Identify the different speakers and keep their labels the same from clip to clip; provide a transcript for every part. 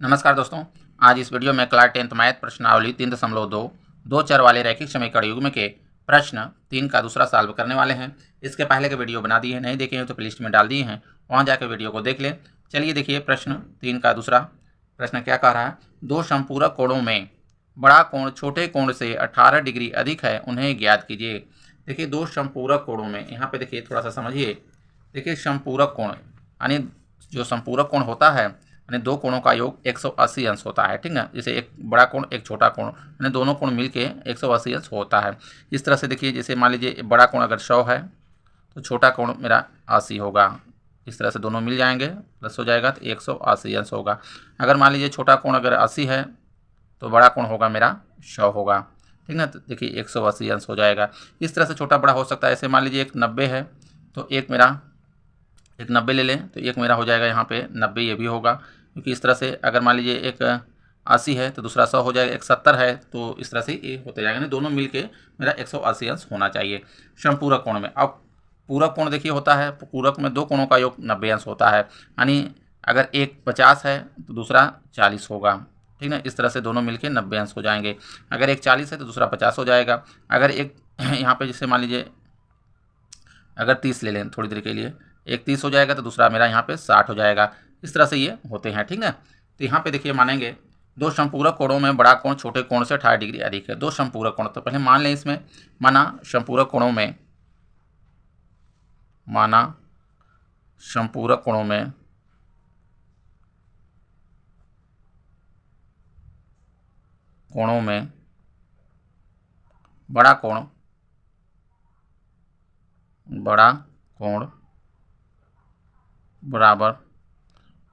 Speaker 1: नमस्कार दोस्तों। आज इस वीडियो में क्लास 10th मैथ प्रश्नावली 3.2 दो चर वाले रैखिक समीकरण युग्म के प्रश्न 3 का दूसरा सॉल्व करने वाले हैं। इसके पहले के वीडियो बना दिए हैं, नहीं देखे हैं तो प्लेलिस्ट में डाल दिए हैं, वहां जाकर वीडियो को देख लें। चलिए देखिए प्रश्न 3 का दूसरा प्रश्न क्या कह रहा है। दो समपूरक कोणों में बड़ा कोण छोटे कोण से 18 डिग्री अधिक है, उन्हें ज्ञात कीजिए। देखिए दो समपूरक कोणों में, यहाँ पे देखिए थोड़ा सा समझिए। देखिए समपूरक कोण यानी जो समपूरक कोण होता है यानी दो कोणों का योग 180 अंश होता है, ठीक है। जैसे एक बड़ा कोण एक छोटा कोण यानी दोनों कोण मिलके 180 अंश होता है। इस तरह से देखिए, जैसे मान लीजिए बड़ा कोण अगर 100 है तो छोटा कोण मेरा 80 होगा। इस तरह से दोनों मिल जाएंगे, प्लस हो जाएगा तो 180 अंश होगा। अगर मान लीजिए छोटा कोण अगर 80 है तो बड़ा कोण होगा मेरा 100 होगा, ठीक ना। तो देखिए 180 अंश हो जाएगा। इस तरह से छोटा बड़ा हो सकता है। ऐसे मान लीजिए एक 90 है तो एक 90 ले लें तो एक मेरा हो जाएगा यहाँ पे 90, ये भी होगा। क्योंकि इस तरह से अगर मान लीजिए एक 80 है तो दूसरा 100 हो जाएगा, एक 70 है तो इस तरह से ये होते जाएगा। दोनों मिलके मेरा 180 अंश होना चाहिए समपूरक कोण में। अब पूरक कोण देखिए होता है, पूरक में दो कोणों का योग 90 अंश होता है। यानी अगर एक 50 है तो दूसरा 40 होगा, ठीक ना। इस तरह से दोनों मिलके 90 अंश हो जाएंगे। अगर एक 40 है तो दूसरा 50 हो जाएगा। अगर एक यहाँ पे जैसे मान लीजिए अगर 30 ले लें थोड़ी देर के लिए, एक 30 हो जाएगा तो दूसरा मेरा यहाँ पे 60 हो जाएगा। इस तरह से ये होते हैं, ठीक है। तो यहाँ पे देखिए मानेंगे दो समपूरक कोणों में बड़ा कोण छोटे कोण से 18 डिग्री अधिक है। दो समपूरक कोण, तो पहले मान लें इसमें, माना समपूरक कोणों में बड़ा कोण बराबर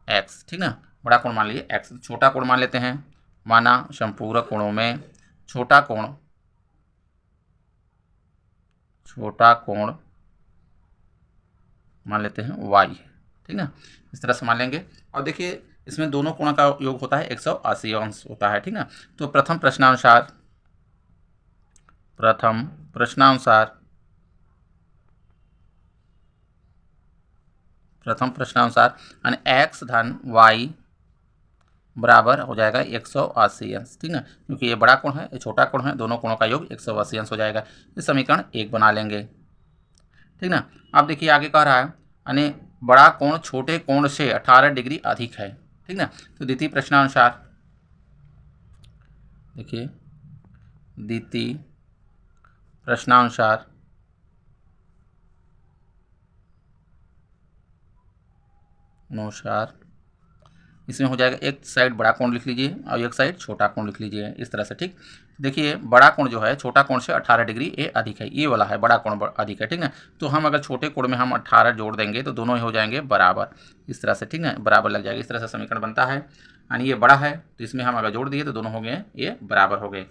Speaker 1: x, ठीक ना। बड़ा कोण मान लीजिए x, छोटा कोण मान लेते हैं। माना समपूरक कोणों में छोटा कोण मान लेते हैं y, ठीक ना। इस तरह से मान लेंगे। और देखिए इसमें दोनों कोणों का योग होता है 180 अंश होता है, ठीक ना। तो प्रथम प्रश्नानुसार यानी x धन y बराबर हो जाएगा 180 अंश, ठीक ना। क्योंकि ये बड़ा कोण है ये छोटा कोण है, दोनों कोणों का योग 180 अंश हो जाएगा। इस समीकरण 1 बना लेंगे, ठीक ना। अब देखिए आगे कह रहा है यानी बड़ा कोण छोटे कोण से 18 डिग्री अधिक है, ठीक ना। तो द्वितीय प्रश्नानुसार देखिए, द्वितीय प्रश्नानुसार इसमें हो जाएगा एक साइड बड़ा कोण लिख लीजिए और एक साइड छोटा कोण लिख लीजिए, इस तरह से, ठीक। देखिए बड़ा कोण जो है छोटा कोण से 18 डिग्री ये अधिक है, ये वाला है बड़ा कोण अधिक है, ठीक ना। तो हम अगर छोटे कोण में हम 18 जोड़ देंगे तो दोनों ही हो जाएंगे बराबर, इस तरह से, ठीक ना, बराबर लग जाएगा। इस तरह से समीकरण बनता है। यानी ये बड़ा है तो इसमें हम अगर जोड़ दिए तो दोनों हो गए ये बराबर हो गए।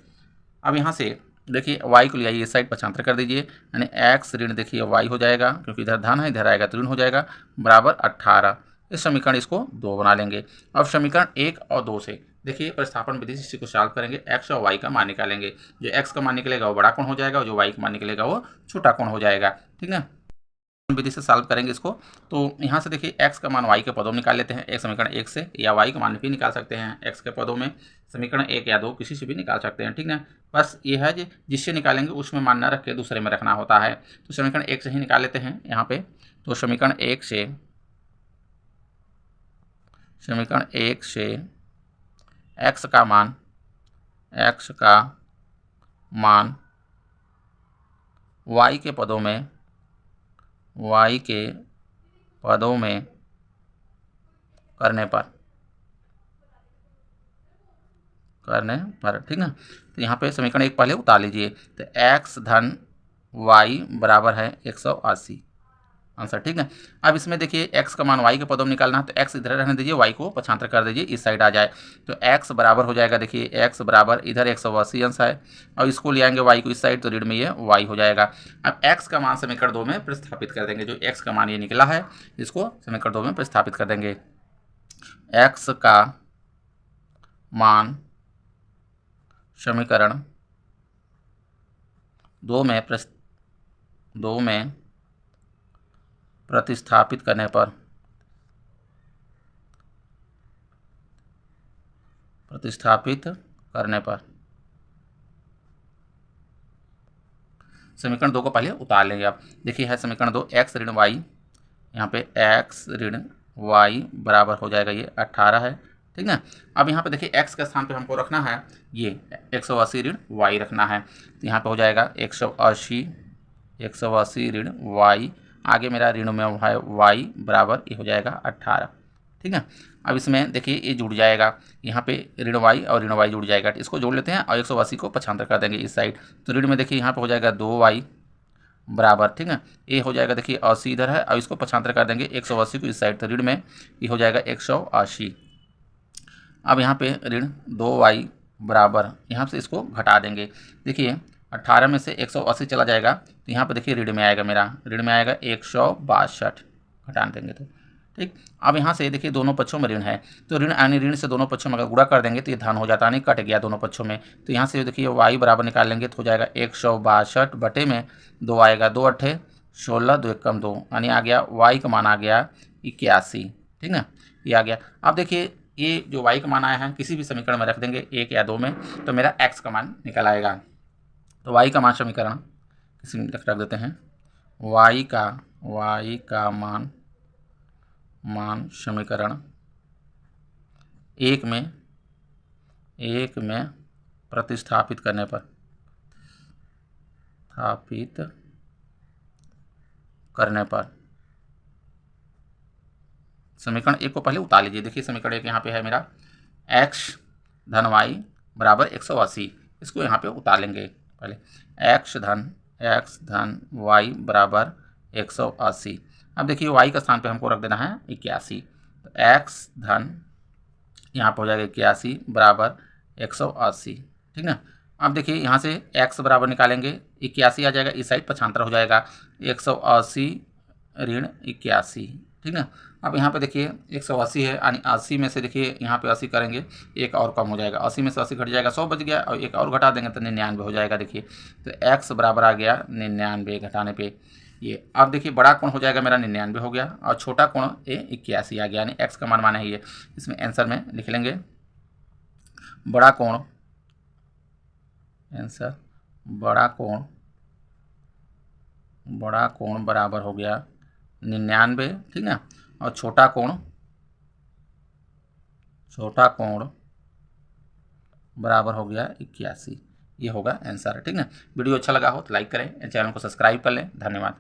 Speaker 1: अब यहाँ से देखिए y को ले आइए, इस साइड पक्षांतर कर दीजिए, यानी x ऋण देखिए y हो जाएगा, क्योंकि इधर धन है इधर आएगा तो ऋण हो जाएगा, बराबर 18। इस समीकरण इसको 2 बना लेंगे। अब समीकरण 1 और 2 से देखिए प्रतिस्थापन विधि से इसी को सॉल्व करेंगे। x और y का मान निकालेंगे। जो x का मान निकलेगा वो बड़ा कोण हो जाएगा और जो y का मान निकलेगा वो छोटा कोण हो जाएगा, ठीक है। विधि से सॉल्व करेंगे इसको। तो यहाँ से देखिए x का मान y के पदों में निकाल लेते हैं, एक समीकरण 1 से, या y का मान भी निकाल सकते हैं x के पदों में, समीकरण 1 या 2 किसी से भी निकाल सकते हैं, ठीक है। बस ये है जिससे निकालेंगे उसमें मान न रख के दूसरे में रखना होता है। तो समीकरण 1 से ही निकाल लेते हैं यहाँ पे। तो समीकरण 1 से x का मान y के पदों में करने पर, ठीक ना। तो यहाँ पे समीकरण 1 पहले उतार लीजिए। तो x धन y बराबर है 180 आंसर, ठीक है। अब इसमें देखिए x का मान y के पदों में निकालना है, तो x इधर रहने दीजिए, y को पक्षांतर कर दीजिए, इस साइड आ जाए। तो x बराबर हो जाएगा, देखिए x बराबर इधर 180 अंश है और इसको ले आएंगे y को इस साइड, तो ऋण में ये y हो जाएगा। अब x का मान समीकरण 2 में प्रतिस्थापित कर देंगे। जो x का मान ये निकला है इसको समीकरण 2 में प्रतिस्थापित कर देंगे। x का मान समीकरण 2 में प्रतिस्थापित करने पर प्रतिस्थापित करने पर समीकरण 2 को पहले उतार लेंगे। आप देखिए है समीकरण 2 x ऋण y, यहाँ पे x ऋण y बराबर हो जाएगा ये 18 है, ठीक ना। अब यहाँ पे देखिए x के स्थान पे हमको रखना है ये 180 ऋण y रखना है, तो यहाँ पे हो जाएगा 180 ऋण y, आगे मेरा ऋण में है y बराबर ये हो जाएगा 18, ठीक है। अब इसमें देखिए ये जुड़ जाएगा, यहाँ पे ऋण y और ऋण y जुड़ जाएगा, इसको जोड़ लेते हैं और 180 को पक्षांतर कर देंगे इस साइड, तो ऋण में देखिए यहाँ पे हो जाएगा 2y बराबर, ठीक है। ये हो जाएगा देखिए 80 इधर है और इसको पक्षांतर कर देंगे 180 को इस साइड, तो ऋण में ये हो जाएगा 180। अब यहाँ पे ऋण 2y बराबर, यहाँ से इसको घटा देंगे, देखिए 18 में से 180 चला जाएगा, तो यहाँ पे देखिए ऋण में आएगा, मेरा ऋण में आएगा 162, घटा देंगे तो ठीक। अब यहाँ से देखिए दोनों पक्षों में ऋण है, तो ऋण यानी ऋण से दोनों पक्षों में अगर गुणा कर देंगे तो ये धन हो जाता, नहीं कट गया दोनों पक्षों में, तो यहाँ से देखिए y बराबर निकाल लेंगे तो हो जाएगा 162 बटे में 2 आएगा, 2 8 16, 2 1 कम 2, यानी आ गया y का मान आ गया 81, ठीक ना, ये आ गया। अब देखिए ये जो y का मान आया है किसी भी समीकरण में रख देंगे 1 या 2 में, तो मेरा x का मान निकल आएगा। तो y का मान समीकरण किसी में रख देते हैं, y का मान समीकरण 1 में प्रतिस्थापित करने पर समीकरण 1 को पहले उतार लीजिए। देखिए समीकरण 1 यहाँ पे है मेरा x धन y बराबर 180, इसको यहाँ पे उतार लेंगे पहले, x धन y बराबर 180। अब देखिए y का स्थान पे हमको रख देना है 81, तो x धन यहाँ पर हो जाएगा 81 बराबर 180, ठीक ना। अब देखिए यहाँ से x बराबर निकालेंगे 81 आ जाएगा, इस साइड पक्षांतर हो जाएगा 180 ऋण 81, ठीक ना। अब यहाँ पे देखिए 180 है, यानी 80 में से देखिए यहाँ पे 80 करेंगे एक और कम हो जाएगा, 80 में से 80 घट जाएगा, 100 बच गया और एक और घटा देंगे तो 99 हो जाएगा। देखिए तो x बराबर आ गया 99 घटाने पे ये। अब देखिए बड़ा कोण हो जाएगा मेरा 99 हो गया और छोटा कोण ये 81 आ गया, यानी x का मान माना है ये, इसमें आंसर में लिख लेंगे बड़ा कोण, आंसर बड़ा कोण बराबर हो गया 99, ठीक ना, और छोटा कोण बराबर हो गया 81, ये होगा आंसर, ठीक ना। वीडियो अच्छा लगा हो तो लाइक करें, चैनल को सब्सक्राइब कर लें, धन्यवाद।